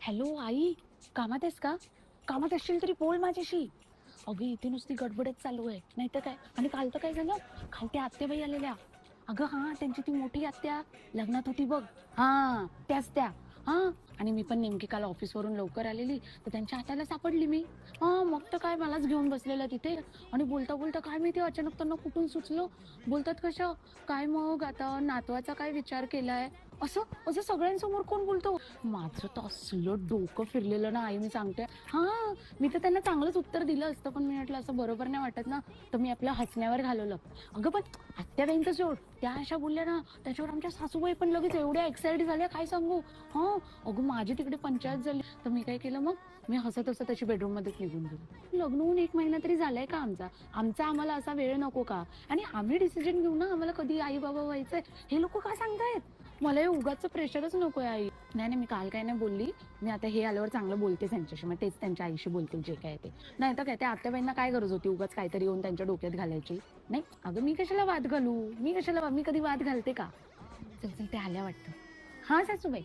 Hello आई, कामात आहेस का? कामात असशील तरी बोल माझ्याशी. अगं इथे नुसती गडबडच चालू आहे, नाही तर काय. आणि काल तर काय झालं, काल त्या आत्याबाई आलेल्या. अगं हा, त्यांची ती मोठी आत्या लग्नात होती बघ. हा त्याच त्या. हा, आणि मी पण नेमकी काल ऑफिसवरून लवकर आलेली, तर त्यांच्या हाताला सापडली मी. हा, मग तर काय मलाच घेऊन बसलेलं तिथे. आणि बोलता बोलता काय माहिती अचानक त्यांना कुठून सुचलं. बोलतात कशा, काय मग आता नातवाचा काय विचार केलाय? असं असं सगळ्यांसमोर कोण बोलतो? माझं तर असलं डोकं फिरलेलं ना आई, मी सांगते. हां, मी तर त्यांना चांगलंच उत्तर दिलं असतं, पण मी म्हटलं असं बरोबर नाही वाटत ना, तर मी आपल्या हसण्यावर घालवलं. अगं पण आत्याबाईंचं सोड, त्या अशा बोलल्या ना, त्याच्यावर आमच्या सासूबाई पण लगेच एवढ्या एक्साइटेड झाल्या काय सांगू. हां, अगं माझी तिकडे पंचायत झाली. तर मी काय केलं मग, मी हसत-हसत त्याची बेडरूममध्येच निघून गेले. लग्न होऊन 1 महिना तरी झालाय का आमचा? आमचा आम्हाला असा वेळ नको का? आणि आम्ही डिसिजन घेऊ ना, आम्हाला कधी आई-बाबा व्हायचंय. हे लोकं काय सांगतायत? मला हे उगाचचं प्रेशरच नकोय आई. नाही, नाही, मी काल काही नाही बोलली. मी आता हे आल्यावर चांगलं बोलतेच त्यांच्याशी. मग तेच त्यांच्या आईशी बोलतील जे काय ते. नाहीतर काय त्या आत्याबाईंना काय गरज होती उगाच काहीतरी येऊन त्यांच्या डोक्यात घालायची. नाही, अगं मी कशाला वाद घालू? मी कधी वाद घालते का? चल, चल, ते आल्या वाटतं. हां, सासूबाई.